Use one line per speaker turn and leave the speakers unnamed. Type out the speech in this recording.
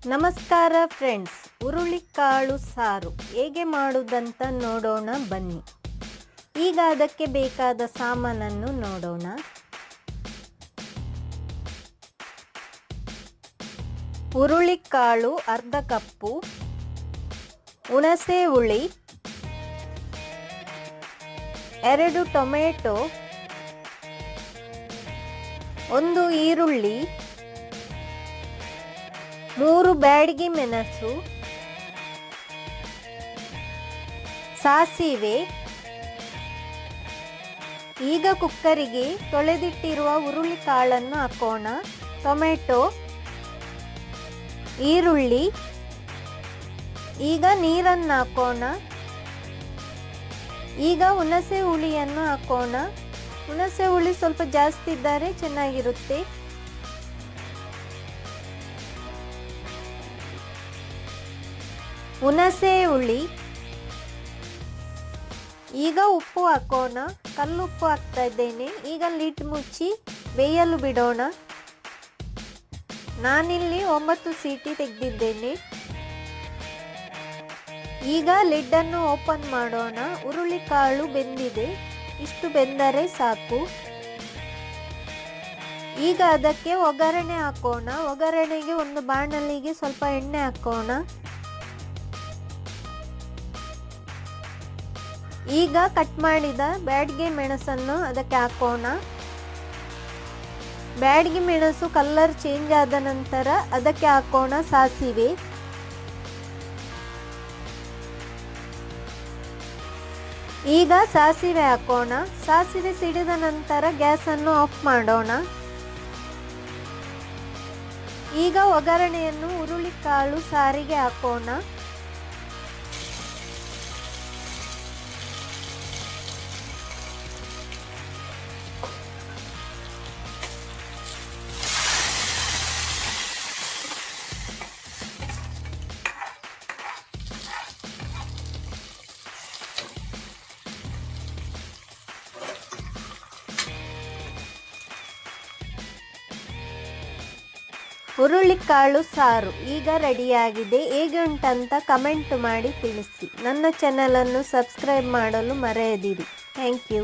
ನಮಸ್ಕಾರ ಫ್ರೆಂಡ್ಸ್, ಹುರುಳಿಕಾಳು ಸಾರು ಹೇಗೆ ಮಾಡುವುದಂತ ನೋಡೋಣ ಬನ್ನಿ. ಈಗ ಅದಕ್ಕೆ ಬೇಕಾದ ಸಾಮಾನನ್ನು ನೋಡೋಣ. ಹುರುಳಿಕಾಳು ಅರ್ಧ ಕಪ್ಪು, ಹುಣಸೆ ಹುಳಿ 2 ಟೊಮೆಟೊ, 1 ಈರುಳ್ಳಿ, 3 ಬ್ಯಾಡಗಿ ಮೆಣಸು, ಸಾಸಿವೆ. ಈಗ ಕುಕ್ಕರಿಗೆ ತೊಳೆದಿಟ್ಟಿರುವ ಹುರುಳಿಕಾಳನ್ನು ಹಾಕೋಣ. ಟೊಮೆಟೊ, ಈರುಳ್ಳಿ. ಈಗ ನೀರನ್ನು ಹಾಕೋಣ. ಈಗ ಹುಣಸೆ ಹುಳಿಯನ್ನು ಹಾಕೋಣ. ಹುಣಸೆ ಹುಳಿ ಸ್ವಲ್ಪ ಜಾಸ್ತಿ ಇದ್ದರೆ ಚೆನ್ನಾಗಿರುತ್ತೆ. ಹುಣಸೆ ಹುಳಿ. ಈಗ ಉಪ್ಪು ಹಾಕೋಣ. ಕಲ್ಲುಪ್ಪು ಹಾಕ್ತಾ ಇದ್ದೇನೆ. ಈಗ ಲಿಡ್ ಮುಚ್ಚಿ ಬೇಯಲು ಬಿಡೋಣ. ನಾನಿಲ್ಲಿ 9 ಸೀಟಿ ತೆಗೆದಿದ್ದೇನೆ. ಈಗ ಲಿಡ್ಡನ್ನು ಓಪನ್ ಮಾಡೋಣ. ಹುರುಳಿಕಾಳು ಬೆಂದಿದೆ. ಇಷ್ಟು ಬೆಂದರೆ ಸಾಕು. ಈಗ ಅದಕ್ಕೆ ಒಗ್ಗರಣೆ ಹಾಕೋಣ. ಒಗ್ಗರಣೆಗೆ ಒಂದು ಬಾಣಲಿಗೆ ಸ್ವಲ್ಪ ಎಣ್ಣೆ ಹಾಕೋಣ. ಈಗ ಕಟ್ ಮಾಡಿದ ಬ್ಯಾಡಗಿ ಮೆಣಸನ್ನು ಅದಕ್ಕೆ ಹಾಕೋಣ. ಬ್ಯಾಡಗಿ ಮೆಣಸು ಕಲರ್ ಚೇಂಜ್ ಆದ ನಂತರ ಅದಕ್ಕೆ ಹಾಕೋಣ ಸಾಸಿವೆ. ಈಗ ಸಾಸಿವೆ ಹಾಕೋಣ. ಸಾಸಿವೆ ಸಿಡಿದ ನಂತರ ಗ್ಯಾಸನ್ನು ಆಫ್ ಮಾಡೋಣ. ಈಗ ಒಗ್ಗರಣೆಯನ್ನು ಹುರುಳಿಕಾಳು ಸಾರಿಗೆ ಹಾಕೋಣ. ಹುರುಳಿಕಾಳು ಸಾರು ಈಗ ರೆಡಿಯಾಗಿದೆ. ಹೇಗೆ ಉಂಟಂತ ಕಮೆಂಟ್ ಮಾಡಿ ತಿಳಿಸಿ. ನನ್ನ ಚಾನಲನ್ನು ಸಬ್ಸ್ಕ್ರೈಬ್ ಮಾಡಲು ಮರೆಯದಿರಿ. Thank you.